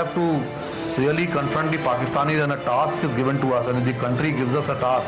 have to really confront the Pakistanis and a task is given to us and the country gives us a task,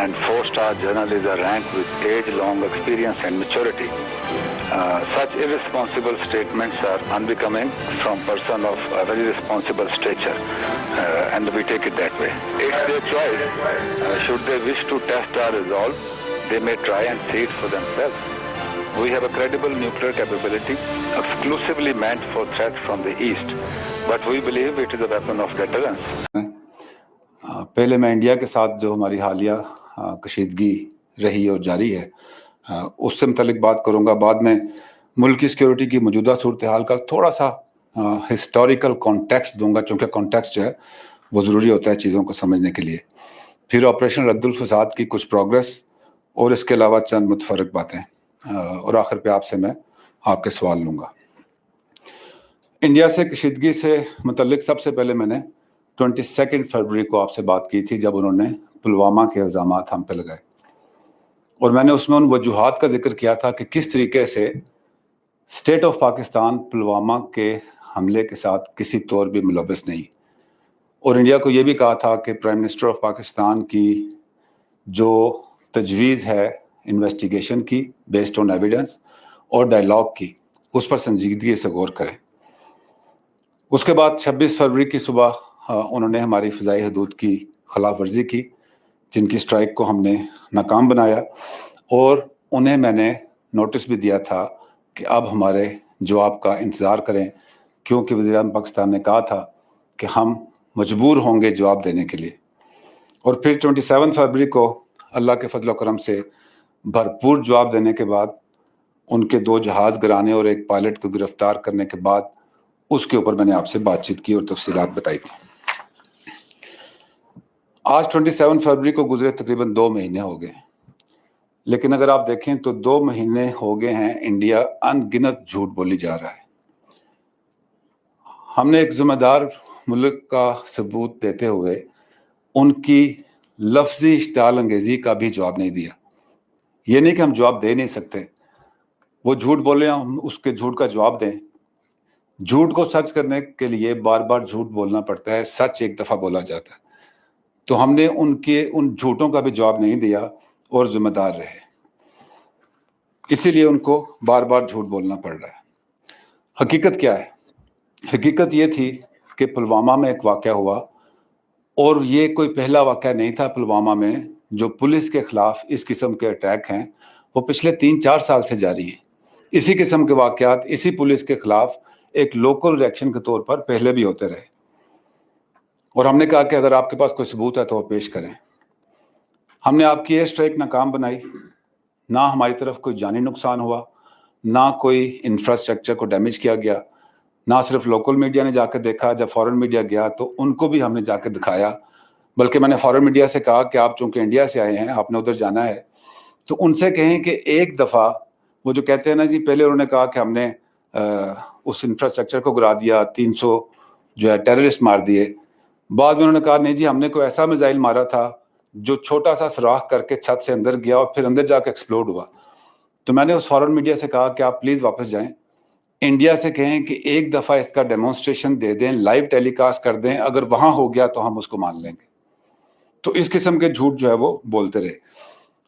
and 4-star general is a rank with age-long experience and maturity. Such irresponsible statements are unbecoming from person of a very responsible stature, and we take it that way. It's their choice. Should they wish to test our resolve, they may try and see it for themselves. We have a credible nuclear capability exclusively meant for threats from the east, but we believe it is a weapon of deterrence. پہلے میں India کے ساتھ جو ہماری حالیہ کشیدگی رہی اور جاری ہے اس سے متعلق بات کروں گا. بعد میں ملک کی سیکیورٹی کی موجودہ صورتحال کا تھوڑا سا ہسٹوریکل کانٹیکسٹ دوں گا، چونکہ کانٹیکسٹ جو ہے وہ ضروری ہوتا ہے چیزوں کو سمجھنے کے لیے. پھر آپریشن رد الفساد کی کچھ پروگرس اور اس کے علاوہ چند متفرق باتیں، اور آخر پہ آپ سے میں آپ کے سوال لوں گا. انڈیا سے کشیدگی سے متعلق سب سے پہلے میں نے 22 فروری کو آپ سے بات کی تھی جب انہوں نے پلوامہ کے الزامات ہم پہ لگائے، اور میں نے اس میں ان وجوہات کا ذکر کیا تھا کہ کس طریقے سے اسٹیٹ آف پاکستان پلوامہ کے حملے کے ساتھ کسی طور بھی ملوث نہیں، اور انڈیا کو یہ بھی کہا تھا کہ پرائم منسٹر آف پاکستان کی جو تجویز ہے انویسٹیگیشن کی بیسڈ آن ایویڈنس اور ڈائیلاگ کی، اس پر سنجیدگی سے غور کریں. اس کے بعد 26 فروری کی صبح انہوں نے ہماری فضائی حدود کی خلاف ورزی کی، جن کی اسٹرائک کو ہم نے ناکام بنایا، اور انہیں میں نے نوٹس بھی دیا تھا کہ اب ہمارے جواب کا انتظار کریں، کیونکہ وزیر اعظم پاکستان نے کہا تھا کہ ہم مجبور ہوں گے جواب دینے کے لیے. اور پھر 27 فروری کو اللہ کے فضل و کرم سے بھرپور جواب دینے کے بعد، ان کے 2 جہاز گرانے اور ایک پائلٹ کو گرفتار کرنے کے بعد، اس کے اوپر میں نے آپ سے بات چیت کی اور تفصیلات بتائی تھی. آج 27 فروری کو گزرے تقریباً 2 مہینے ہو گئے، لیکن اگر آپ دیکھیں تو 2 مہینے ہو گئے ہیں انڈیا ان گنت جھوٹ بولی جا رہا ہے. ہم نے ایک ذمہ دار ملک کا ثبوت دیتے ہوئے ان کی لفظی اشتعال انگیزی کا بھی جواب نہیں دیا. یہ نہیں کہ ہم جواب دے نہیں سکتے، وہ جھوٹ بولے ہم اس کے جھوٹ کا جواب دیں. جھوٹ کو سچ کرنے کے لیے بار بار جھوٹ بولنا پڑتا ہے، سچ ایک دفعہ بولا جاتا ہے. تو ہم نے ان جھوٹوں کا بھی جواب نہیں دیا اور ذمہ دار رہے، اسی لیے ان کو بار بار جھوٹ بولنا پڑ رہا ہے. حقیقت کیا ہے؟ حقیقت یہ تھی کہ پلوامہ میں ایک واقعہ ہوا، اور یہ کوئی پہلا واقعہ نہیں تھا. پلوامہ میں جو پولیس کے خلاف اس قسم کے اٹیک ہیں وہ پچھلے 3-4 سال سے جاری ہیں. اسی قسم کے واقعات اسی پولیس کے خلاف ایک لوکل ریئیکشن کے طور پر پہلے بھی ہوتے رہے، اور ہم نے کہا کہ اگر آپ کے پاس کوئی ثبوت ہے تو وہ پیش کریں. ہم نے آپ کی ایئر اسٹرائک ناکام بنائی، نہ ہماری طرف کوئی جانی نقصان ہوا، نہ کوئی انفراسٹرکچر کو ڈیمیج کیا گیا. نہ صرف لوکل میڈیا نے جا کے دیکھا، جب فورن میڈیا گیا تو ان کو بھی ہم نے جا کے دکھایا. بلکہ میں نے فورن میڈیا سے کہا کہ آپ چونکہ انڈیا سے آئے ہیں، آپ نے ادھر جانا ہے، تو ان سے کہیں کہ ایک دفعہ وہ جو کہتے ہیں نا جی، پہلے انہوں نے کہا کہ ہم نے اس انفراسٹرکچر کو گرا دیا، 300 جو ہے ٹیررسٹ مار دیے. بعد میں انہوں نے کہا نہیں جی، ہم نے کوئی ایسا میزائل مارا تھا جو چھوٹا سا سوراخ کر کے چھت سے اندر گیا اور پھر اندر جا کے ایکسپلوڈ ہوا. تو میں نے اس فورن میڈیا سے کہا کہ آپ پلیز واپس جائیں، انڈیا سے کہیں کہ ایک دفعہ اس کا ڈیمونسٹریشن دے دیں، لائیو ٹیلی کاسٹ کر دیں، اگر وہاں ہو گیا تو ہم اس کو مان لیں گے. تو اس قسم کے جھوٹ جو ہے وہ بولتے رہے.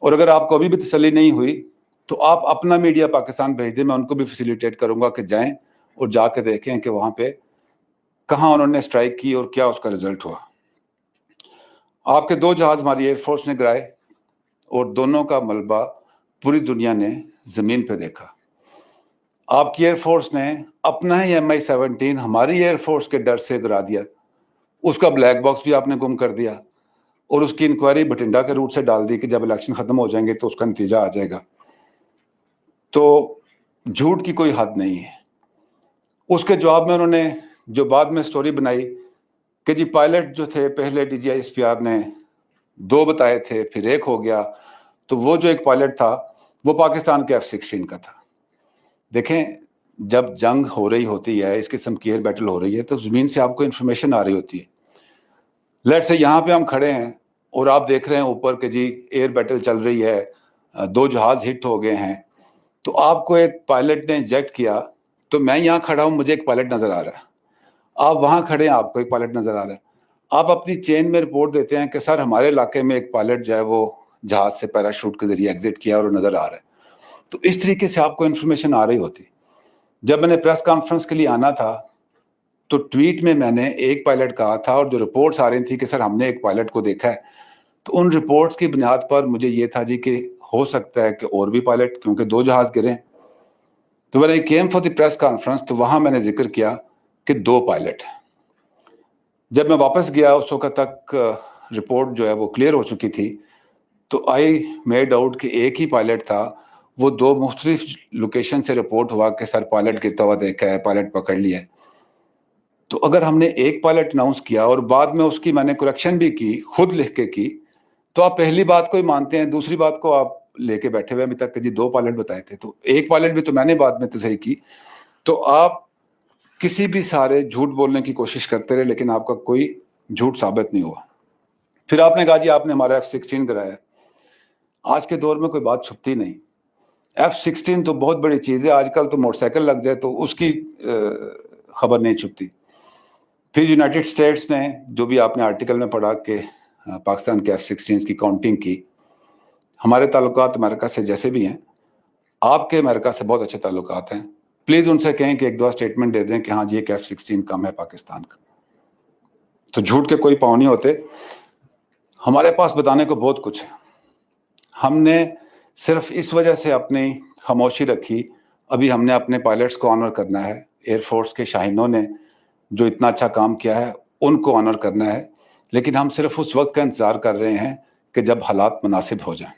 اور اگر آپ کو ابھی بھی تسلی نہیں ہوئی تو آپ اپنا میڈیا پاکستان بھیج دیں، میں ان کو بھی فیسیلیٹیٹ کروں گا کہ جائیں اور جا کے دیکھیں کہ وہاں پہ کہاں انہوں نے اسٹرائک کی اور کیا اس کا رزلٹ ہوا. آپ کے 2 جہاز ہماری ایئر فورس نے گرائے، اور دونوں کا ملبہ پوری دنیا نے زمین پہ دیکھا. آپ کی ایئر فورس نے اپنا ہی MI-17 ہماری ایئر فورس کے ڈر سے گرا دیا. اس کا بلیک باکس بھی آپ نے گم کر دیا اور اس کی انکوائری بٹنڈا کے روٹ سے ڈال دی کہ جب الیکشن ختم ہو جائیں گے تو اس کا نتیجہ آ جائے گا. تو جھوٹ کی کوئی حد نہیں ہے. اس کے جواب میں انہوں نے جو بعد میں سٹوری بنائی کہ جی پائلٹ جو تھے پہلے D G I S P R نے 2 بتائے تھے پھر 1 ہو گیا, تو وہ جو ایک پائلٹ تھا وہ پاکستان کے F-16 کا تھا. دیکھیں جب جنگ ہو رہی ہوتی ہے, اس قسم کی ایئر بیٹل ہو رہی ہے, تو زمین سے آپ کو انفارمیشن آ رہی ہوتی ہے. لیٹ سے یہاں پہ ہم کھڑے ہیں اور آپ دیکھ رہے ہیں اوپر کہ جی ایئر بیٹل چل رہی ہے, 2 جہاز ہٹ ہو گئے ہیں, تو آپ کو ایک پائلٹ نے ایجیکٹ کیا, تو میں یہاں کھڑا ہوں مجھے ایک پائلٹ نظر آ رہا ہے, آپ وہاں کھڑے ہیں آپ کو ایک پائلٹ نظر آ رہا ہے, آپ اپنی چین میں رپورٹ دیتے ہیں کہ سر ہمارے علاقے میں ایک پائلٹ جو ہے وہ جہاز سے پیراشوٹ کے ذریعے ایگزٹ کیا اور نظر آ رہا ہے. تو اس طریقے سے آپ کو انفارمیشن آ رہی ہوتی. جب میں نے پریس کانفرنس کے لیے آنا تھا تو ٹویٹ میں میں نے ایک پائلٹ کہا تھا, اور جو رپورٹس آ رہی تھی کہ سر ہم نے ایک پائلٹ کو دیکھا ہے, تو ان رپورٹس کی بنیاد پر مجھے یہ تھا جی کہ ہو سکتا ہے کہ اور بھی پائلٹ, کیونکہ 2 جہاز گرے. تو when I came for the press conference تو وہاں میں نے ذکر کیا کہ 2 پائلٹ. جب میں واپس گیا اس وقت تک رپورٹ جو ہے وہ کلیئر ہو چکی تھی, تو آئی میڈ آؤٹ کہ ایک ہی پائلٹ تھا. وہ 2 مختلف لوکیشن سے رپورٹ ہوا کہ سر پائلٹ گرتا ہوا دیکھا ہے, پائلٹ پکڑ لیا ہے. تو اگر ہم نے ایک پائلٹ اناؤنس کیا اور بعد میں اس کی میں نے کریکشن بھی کی, خود لکھ کے کی, تو آپ پہلی بات کو ہی مانتے ہیں, دوسری بات کو آپ لے کے بیٹھے ہوئے ابھی تک کہ جی 2 پائلٹ بتائے تھے, تو ایک پائلٹ بھی تو میں نے بعد میں تصحیح کی. تو آپ کسی بھی سارے جھوٹ بولنے کی کوشش کرتے رہے لیکن آپ کا کوئی جھوٹ ثابت نہیں ہوا. پھر آپ نے کہا جی آپ نے ہمارا F-16 کرایا. آج کے دور میں کوئی بات چھپتی نہیں. F-16 تو بہت بڑی چیز ہے, آج کل تو موٹر سائیکل لگ جائے تو اس کی خبر نہیں چھپتی. پھر یونائٹڈ اسٹیٹس نے جو بھی آپ نے آرٹیکل میں پڑھا کہ پاکستان کے F-16 کی کاؤنٹنگ کی. ہمارے تعلقات امریکہ سے جیسے بھی ہیں, آپ کے امریکہ سے بہت اچھے تعلقات ہیں, پلیز ان سے کہیں کہ 1-2 اسٹیٹمنٹ دے دیں کہ ہاں جی ایک F-16 کم ہے پاکستان کا. تو جھوٹ کے کوئی پاؤں نہیں ہوتے. ہمارے پاس بتانے کو بہت کچھ ہے. ہم نے صرف اس وجہ سے اپنی خاموشی رکھی, ابھی ہم نے اپنے پائلٹس کو آنر کرنا ہے, ایئر فورس کے شاہینوں نے جو اتنا اچھا کام کیا ہے ان کو آنر کرنا ہے, لیکن ہم صرف اس وقت کا انتظار کر رہے ہیں کہ جب حالات مناسب ہو جائیں.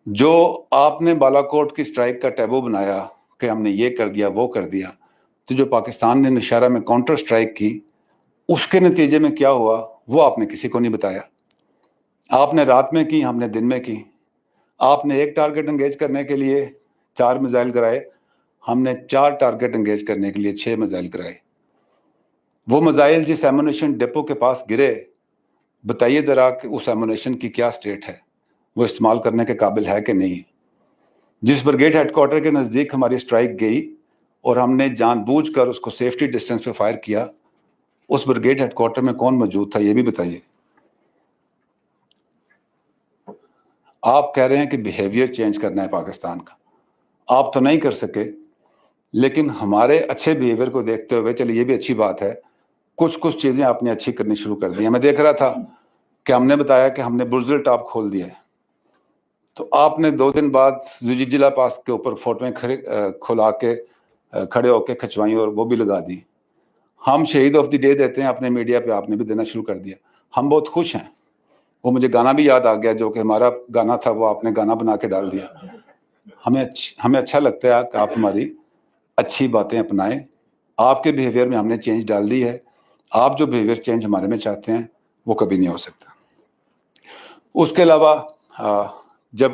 جو آپ نے بالا کوٹ کی سٹرائک کا ٹیبو بنایا کہ ہم نے یہ کر دیا وہ کر دیا, تو جو پاکستان نے نشارہ میں کاؤنٹر سٹرائک کی اس کے نتیجے میں کیا ہوا وہ آپ نے کسی کو نہیں بتایا. آپ نے رات میں کی, ہم نے دن میں کی. آپ نے ایک ٹارگٹ انگیج کرنے کے لیے 4 میزائل کرائے, ہم نے 4 ٹارگٹ انگیج کرنے کے لیے 6 میزائل کرائے. وہ میزائل جس ایمونیشن ڈپو کے پاس گرے, بتائیے ذرا کہ اس ایمونیشن کی کیا سٹیٹ ہے, وہ استعمال کرنے کے قابل ہے کہ نہیں. جس بریگیڈ ہیڈ کوارٹر کے نزدیک ہماری سٹرائک گئی اور ہم نے جان بوجھ کر اس کو سیفٹی ڈسٹینس پہ فائر کیا, اس بریگیڈ ہیڈ کوارٹر میں کون موجود تھا یہ بھی بتائیے. آپ کہہ رہے ہیں کہ بیہیویئر چینج کرنا ہے پاکستان کا, آپ تو نہیں کر سکے, لیکن ہمارے اچھے بیہیویئر کو دیکھتے ہوئے چلیے یہ بھی اچھی بات ہے, کچھ چیزیں آپ نے اچھی کرنی شروع کر دی ہیں. میں دیکھ رہا تھا کہ ہم نے بتایا کہ ہم نے برزل ٹاپ کھول دیا ہے, تو آپ نے 2 دن بعد زجاجلا پاس کے اوپر فوٹویں کھلا کے کھڑے ہو کے کھچوائیں اور وہ بھی لگا دی. ہم شہید آف دی ڈے دیتے ہیں اپنے میڈیا پہ, آپ نے بھی دینا شروع کر دیا. ہم بہت خوش ہیں. وہ مجھے گانا بھی یاد آ گیا جو کہ ہمارا گانا تھا, وہ آپ نے گانا بنا کے ڈال دیا. ہمیں اچھا لگتا ہے کہ آپ ہماری اچھی باتیں اپنائیں. آپ کے بیہیویئر میں ہم نے چینج ڈال دی ہے. آپ جو بیہیویئر چینج ہمارے میں چاہتے ہیں وہ کبھی نہیں ہو سکتا. اس کے علاوہ جب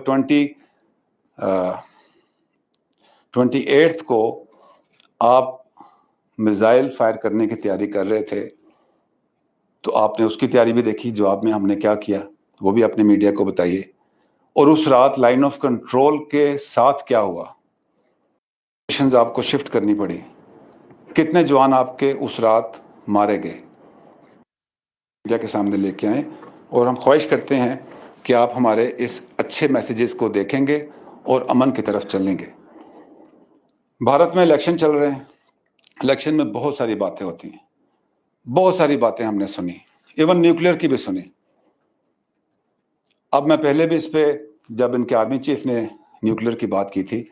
28 کو آپ میزائل فائر کرنے کی تیاری کر رہے تھے, تو آپ نے اس کی تیاری بھی دیکھی, جواب میں ہم نے کیا کیا وہ بھی اپنے میڈیا کو بتائیے. اور اس رات لائن آف کنٹرول کے ساتھ کیا ہوا, آپ کو شفٹ کرنی پڑی, کتنے جوان آپ کے اس رات مارے گئے, میڈیا کے سامنے لے کے آئیں. اور ہم خواہش کرتے ہیں کہ آپ ہمارے اس اچھے میسیجز کو دیکھیں گے اور امن کی طرف چلیں گے. بھارت میں الیکشن چل رہے ہیں, الیکشن میں بہت ساری باتیں ہوتی ہیں, بہت ساری باتیں ہم نے سنی, ایون نیوکلیئر کی بھی سنی. اب میں پہلے بھی اس پہ جب ان کے آرمی چیف نے نیوکلیئر کی بات کی تھی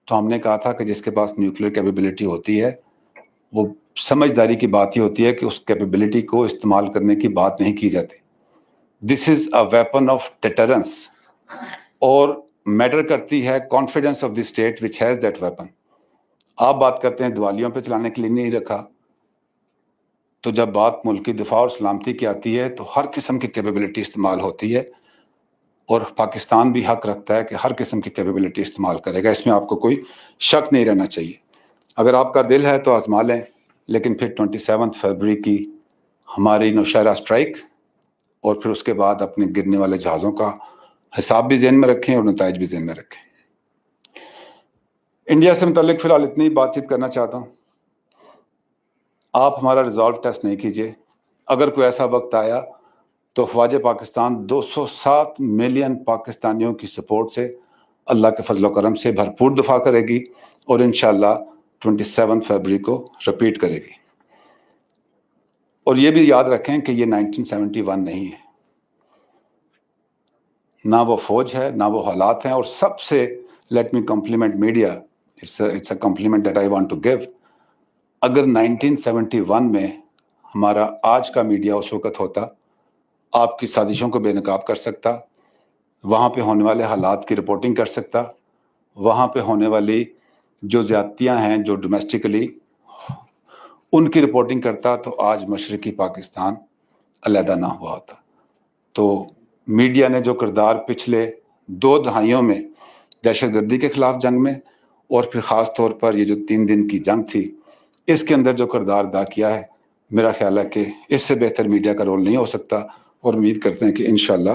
تو ہم نے کہا تھا کہ جس کے پاس نیوکلیئر کیپیبلٹی ہوتی ہے وہ سمجھداری کی بات ہی ہوتی ہے کہ اس کیپیبلٹی کو استعمال کرنے کی بات نہیں کی جاتی. دس از اے ویپن آف ڈیٹرنس, اور میٹر کرتی ہے confidence of the state which has that weapon. آپ بات کرتے ہیں دیوالیوں پہ چلانے کے لیے نہیں رکھا, تو جب بات ملک کی دفاع اور سلامتی کی آتی ہے تو ہر قسم کی کیپیبلٹی استعمال ہوتی ہے, اور پاکستان بھی حق رکھتا ہے کہ ہر قسم کی کیپیبلٹی استعمال کرے گا. اس میں آپ کو کوئی شک نہیں رہنا چاہیے. اگر آپ کا دل ہے تو آزما لیں, لیکن پھر 27 فروری کی ہماری نوشہرہ اسٹرائک اور پھر اس کے بعد اپنے گرنے والے جہازوں کا حساب بھی ذہن میں رکھیں اور نتائج بھی ذہن میں رکھیں. انڈیا سے متعلق فی الحال اتنی بات چیت کرنا چاہتا ہوں. آپ ہمارا ریزالو ٹیسٹ نہیں کیجیے. اگر کوئی ایسا وقت آیا تو افواج پاکستان 207 ملین پاکستانیوں کی سپورٹ سے اللہ کے فضل و کرم سے بھرپور دفاع کرے گی, اور انشاءاللہ 27 فروری کو رپیٹ کرے گی. اور یہ بھی یاد رکھیں کہ یہ 1971 نہیں ہے, نہ وہ فوج ہے نہ وہ حالات ہیں. اور سب سے let me compliment media, it's a compliment that I want to give. اگر 1971 میں ہمارا آج کا میڈیا اس وقت ہوتا, آپ کی سازشوں کو بے نقاب کر سکتا, وہاں پہ ہونے والے حالات کی رپورٹنگ کر سکتا, وہاں پہ ہونے والی جو زیادتیاں ہیں جو ڈومیسٹکلی ان کی رپورٹنگ کرتا, تو آج مشرقی پاکستان علیحدہ نہ ہوا ہوتا. تو میڈیا نے جو کردار پچھلے 2 دہائیوں میں دہشت گردی کے خلاف جنگ میں, اور پھر خاص طور پر یہ جو 3 دن کی جنگ تھی, اس کے اندر جو کردار ادا کیا ہے, میرا خیال ہے کہ اس سے بہتر میڈیا کا رول نہیں ہو سکتا. اور امید کرتے ہیں کہ انشاءاللہ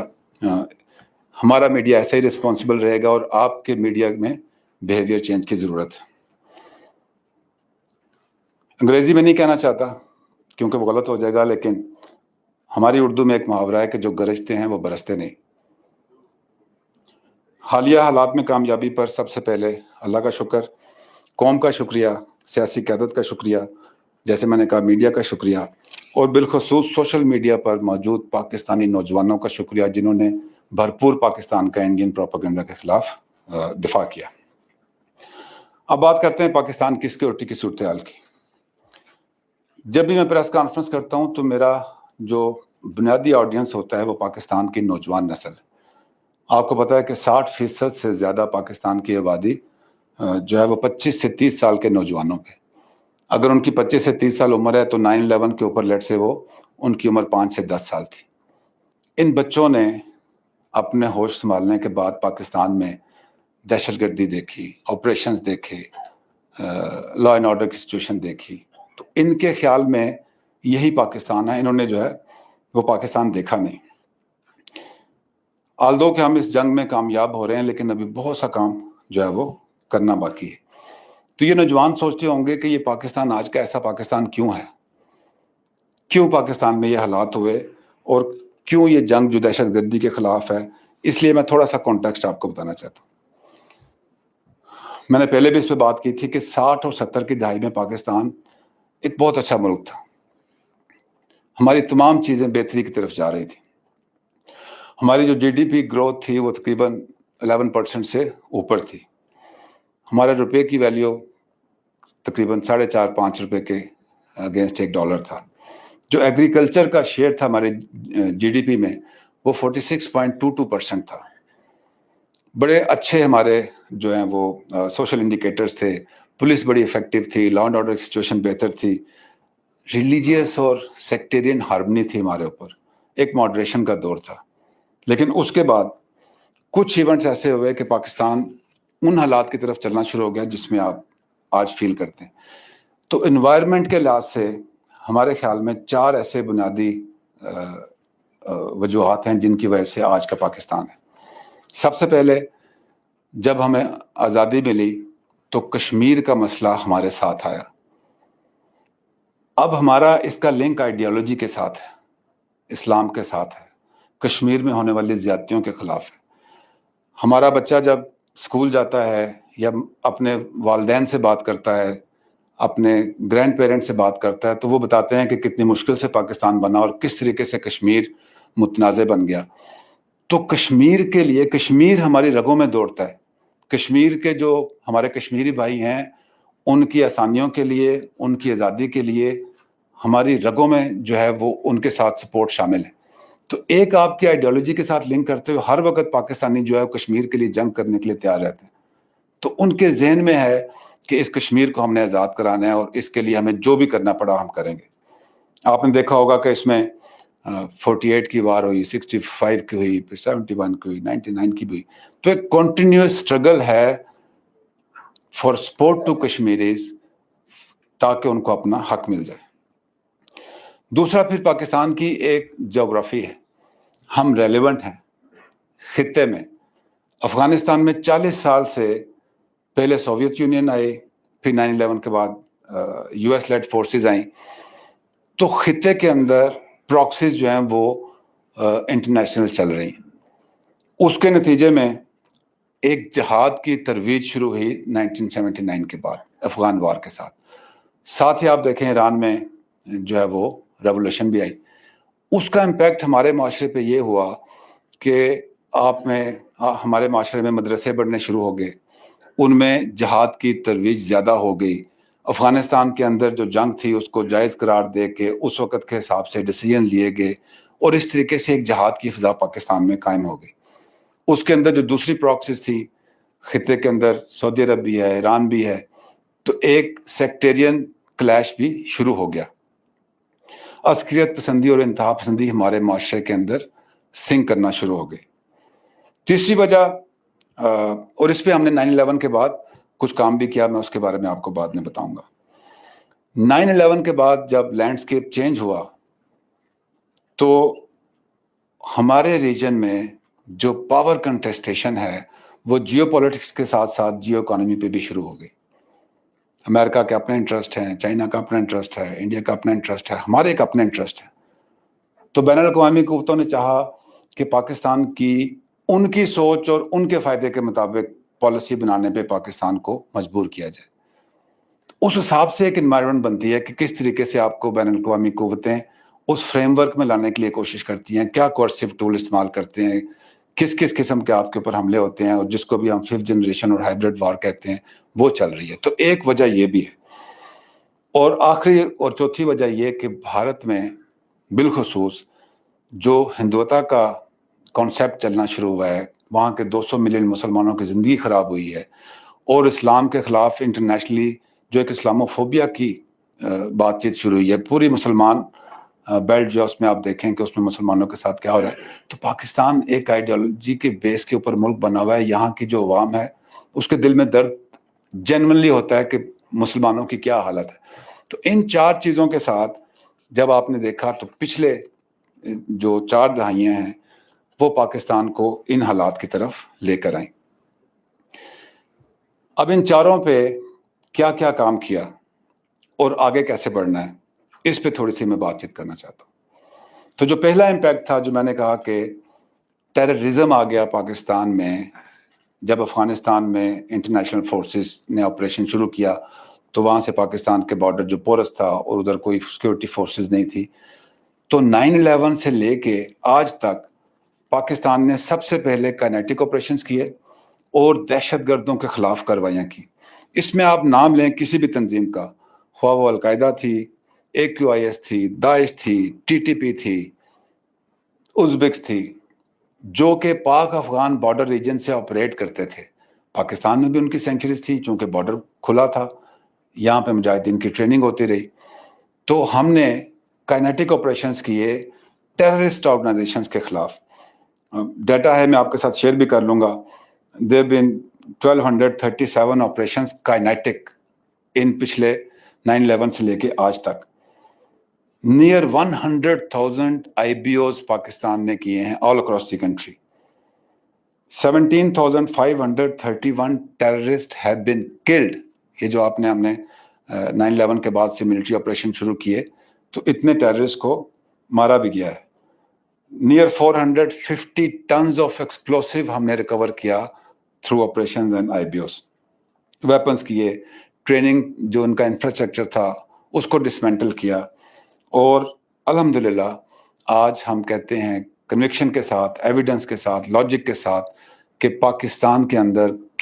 ہمارا میڈیا ایسے ہی رسپانسبل رہے گا, اور آپ کے میڈیا میں بیہیویئر چینج کی ضرورت ہے. انگریزی میں نہیں کہنا چاہتا کیونکہ وہ غلط ہو جائے گا, لیکن ہماری اردو میں ایک محاورہ ہے کہ جو گرجتے ہیں وہ برستے نہیں. حالیہ حالات میں کامیابی پر سب سے پہلے اللہ کا شکر, قوم کا شکریہ, سیاسی قیادت کا شکریہ, جیسے میں نے کہا میڈیا کا شکریہ, اور بالخصوص سوشل میڈیا پر موجود پاکستانی نوجوانوں کا شکریہ جنہوں نے بھرپور پاکستان کا انڈین پروپیگنڈا کے خلاف دفاع کیا. اب بات کرتے ہیں پاکستان کی سیکورٹی کی صورتحال کی. جب بھی میں پریس کانفرنس کرتا ہوں تو میرا جو بنیادی آڈینس ہوتا ہے وہ پاکستان کی نوجوان نسل ہے. آپ کو پتا ہے کہ 60% سے زیادہ پاکستان کی آبادی جو ہے وہ 25 سے 30 سال کے نوجوانوں پہ. اگر ان کی 25 سے 30 سال عمر ہے تو 9/11 کے اوپر لیٹ سے وہ ان کی عمر 5 سے 10 سال تھی. ان بچوں نے اپنے ہوش سنبھالنے کے بعد پاکستان میں دہشت گردی دیکھی, آپریشنز دیکھے, لا اینڈ آرڈر کی سچویشن دیکھی, تو ان کے خیال میں یہی پاکستان ہے. انہوں نے جو ہے وہ پاکستان دیکھا نہیں. آلدو کہ ہم اس جنگ میں کامیاب ہو رہے ہیں, لیکن ابھی بہت سا کام جو ہے وہ کرنا باقی ہے. تو یہ نوجوان سوچتے ہوں گے کہ یہ پاکستان آج کا ایسا پاکستان کیوں ہے, کیوں پاکستان میں یہ حالات ہوئے, اور کیوں یہ جنگ جو دہشت گردی کے خلاف ہے. اس لیے میں تھوڑا سا کانٹیکسٹ آپ کو بتانا چاہتا ہوں. میں نے پہلے بھی اس پہ بات کی تھی کہ 60 اور 70 کی دہائی میں پاکستان ایک بہت اچھا ملک تھا. ہماری تمام چیزیں بہتری کی طرف جا رہی تھی. ہماری جو GDP گروتھ تھی وہ تقریباً 11% سے اوپر تھی. ہمارے روپے کی ویلیو تقریباً 4.5 روپے کے اگینسٹ $1 تھا. جو ایگریکلچر کا شیئر تھا ہمارے GDP میں وہ 46.22% تھا. بڑے اچھے ہمارے جو ہیں وہ سوشل انڈیکیٹرز تھے. پولیس بڑی افیکٹو تھی, لا اینڈ آرڈر سچویشن بہتر تھی, ریلیجیس اور سیکٹیرین ہارمنی تھی ہمارے اوپر, ایک ماڈریشن کا دور تھا. لیکن اس کے بعد کچھ ایونٹس ایسے ہوئے کہ پاکستان ان حالات کی طرف چلنا شروع ہو گیا جس میں آپ آج فیل کرتے ہیں. تو انوائرمنٹ کے لحاظ سے ہمارے خیال میں 4 ایسے بنیادی وجوہات ہیں جن کی وجہ سے آج کا پاکستان ہے. سب سے پہلے جب ہمیں آزادی ملی تو کشمیر کا مسئلہ ہمارے ساتھ آیا. اب ہمارا اس کا لنک آئیڈیالوجی کے ساتھ ہے, اسلام کے ساتھ ہے, کشمیر میں ہونے والی زیادتیوں کے خلاف ہے. ہمارا بچہ جب اسکول جاتا ہے یا اپنے والدین سے بات کرتا ہے, اپنے گرینڈ پیرنٹ سے بات کرتا ہے, تو وہ بتاتے ہیں کہ کتنی مشکل سے پاکستان بنا اور کس طریقے سے کشمیر متنازع بن گیا. تو کشمیر کے لیے, کشمیر ہماری رگوں میں دوڑتا ہے. کشمیر کے جو ہمارے کشمیری بھائی ہیں ان کی آسانیوں کے لیے, ان کی آزادی کے لیے ہماری رگوں میں جو ہے وہ ان کے ساتھ سپورٹ شامل ہے. تو ایک آپ کی آئیڈیالوجی کے ساتھ لنک کرتے ہوئے ہر وقت پاکستانی جو ہے کشمیر کے لیے جنگ کرنے کے لیے تیار رہتے ہیں. تو ان کے ذہن میں ہے کہ اس کشمیر کو ہم نے آزاد کرانا ہے اور اس کے لیے ہمیں جو بھی کرنا پڑا ہم کریں گے. آپ نے دیکھا ہوگا کہ اس میں 48 کی وار ہوئی, 65 کی ہوئی, پھر 71 کی ہوئی, 99 کی بھی ہوئی. تو ایک کنٹینیوس اسٹرگل ہے فار سپورٹ ٹو کشمیریز تاکہ ان کو اپنا حق مل جائے. دوسرا پھر پاکستان کی ایک جغرافی ہے, ہم ریلیونٹ ہیں خطے میں. افغانستان میں 40 سال سے پہلے سوویت یونین آئے, پھر 9/11 کے بعد US لیڈ فورسز آئیں, تو خطے کے اندر پراکسیز جو ہیں وہ انٹرنیشنل چل رہی ہیں. اس کے نتیجے میں ایک جہاد کی ترویج شروع ہوئی 1979 کے بعد افغان وار کے ساتھ. ساتھ ہی آپ دیکھیں ایران میں جو ہے وہ ریولوشن بھی آئی. اس کا امپیکٹ ہمارے معاشرے پہ یہ ہوا کہ ہمارے معاشرے میں مدرسے بڑھنے شروع ہو گئے, ان میں جہاد کی ترویج زیادہ ہو گئی. افغانستان کے اندر جو جنگ تھی اس کو جائز قرار دے کے اس وقت کے حساب سے ڈیسیژن لیے گئے, اور اس طریقے سے ایک جہاد کی فضا پاکستان میں قائم ہو گئی. اس کے اندر جو دوسری پراکسیز تھی خطے کے اندر, سعودی عرب بھی ہے, ایران بھی ہے, تو ایک سیکٹیرین کلیش بھی شروع ہو گیا. عسکریت پسندی اور انتہا پسندی ہمارے معاشرے کے اندر سنک کرنا شروع ہو گئی. تیسری وجہ, اور اس پہ ہم نے 9/11 کے بعد کچھ کام بھی کیا, میں اس کے بارے میں آپ کو بعد میں بتاؤں گا. 9/11 کے بعد جب لینڈسکیپ چینج ہوا تو ہمارے ریجن میں جو پاور کنٹیسٹیشن ہے وہ جیو پولیٹکس کے ساتھ ساتھ جیو اکانومی پہ بھی شروع ہو گئی. امریکہ کے اپنے انٹرسٹ ہیں, چائنا کا اپنا انٹرسٹ ہے, انڈیا کا اپنا انٹرسٹ ہے, ہمارے ایک اپنا انٹرسٹ ہے. تو بین الاقوامی قوتوں نے چاہا کہ پاکستان کی ان کی سوچ اور ان کے فائدے کے مطابق پالیسی بنانے پہ پاکستان کو مجبور کیا جائے. اس حساب سے ایک انوائرمنٹ بنتی ہے کہ کس طریقے سے آپ کو بین الاقوامی قوتیں اس فریم ورک میں لانے کے لیے کوشش کرتی ہیں, کیا کورسیو ٹول استعمال کرتے ہیں, کس کس قسم کے آپ کے اوپر حملے ہوتے ہیں, اور جس کو بھی ہم 5th جنریشن اور ہائبرڈ وار کہتے ہیں وہ چل رہی ہے. تو ایک وجہ یہ بھی ہے. اور آخری اور چوتھی وجہ یہ کہ بھارت میں بالخصوص جو ہندوتا کا کانسیپٹ چلنا شروع ہوا ہے, وہاں کے 200 ملین مسلمانوں کی زندگی خراب ہوئی ہے, اور اسلام کے خلاف انٹرنیشنلی جو ایک اسلاموفوبیا کی بات چیت شروع ہوئی ہے. پوری مسلمان بیلٹ جو اس میں آپ دیکھیں کہ اس میں مسلمانوں کے ساتھ کیا ہو رہا ہے. تو پاکستان ایک آئیڈیالوجی کے بیس کے اوپر ملک بنا ہوا ہے. یہاں کی جو عوام ہے اس کے دل میں درد جینونلی ہوتا ہے کہ مسلمانوں کی کیا حالت ہے. تو ان 4 چیزوں کے ساتھ جب آپ نے دیکھا تو پچھلے جو 4 دہائیاں ہیں وہ پاکستان کو ان حالات کی طرف لے کر آئیں. اب ان چاروں پہ کیا کیا کام کیا اور آگے کیسے بڑھنا ہے, اس پہ تھوڑی سی میں بات چیت کرنا چاہتا ہوں. تو جو پہلا امپیکٹ تھا, جو میں نے کہا کہ ٹیررزم آ گیا پاکستان میں جب افغانستان میں انٹرنیشنل فورسز نے آپریشن شروع کیا, تو وہاں سے پاکستان کے بارڈر جو پورس تھا اور ادھر کوئی سیکورٹی فورسز نہیں تھی. تو 9/11 سے لے کے آج تک پاکستان نے سب سے پہلے کائنیٹک آپریشنز کیے اور دہشت گردوں کے خلاف کارروائیاں کی. اس میں آپ نام لیں کسی بھی تنظیم کا, خواہ وہ القاعدہ تھی, AQIS تھی, داعش تھی, TTP تھی, ازبکس تھی, جو کہ پاک افغان بارڈر ریجن سے آپریٹ کرتے تھے. پاکستان میں بھی ان کی سینچریز تھی چونکہ بارڈر کھلا تھا, یہاں پہ مجاہدین کی ٹریننگ ہوتی رہی. تو ہم نے کائنیٹک آپریشنز کیے ٹیررسٹ آرگنائزیشنز کے خلاف. ڈیٹا ہے, میں آپ کے ساتھ شیئر بھی کر لوں گا. there have been 1237 operations kinetic ان پچھلے 9/11 سے لے کے آج تک. نیئر 100,000 IBOs پاکستان نے کیے ہیں all across the country. 17,531 terrorists have been killed. یہ جو آپ نے ہم نے 9/11 کے بعد سے ملٹری آپریشن شروع کیے تو اتنے ٹیررسٹ کو مارا بھی گیا ہے. نیئر 450 tons آف ایکسپلوسیو ہم نے ریکور کیا through operations and IBOs. Weapons کیے, ٹریننگ جو ان کا انفراسٹرکچر تھا اس کو ڈسمینٹل کیا, اور الحمدللہ آج ہم کہتے ہیں کنوکشن کے ساتھ, ایویڈنس کے ساتھ, لاجک کے ساتھ کہ پاکستان کے اندر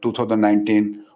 2019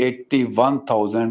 81,000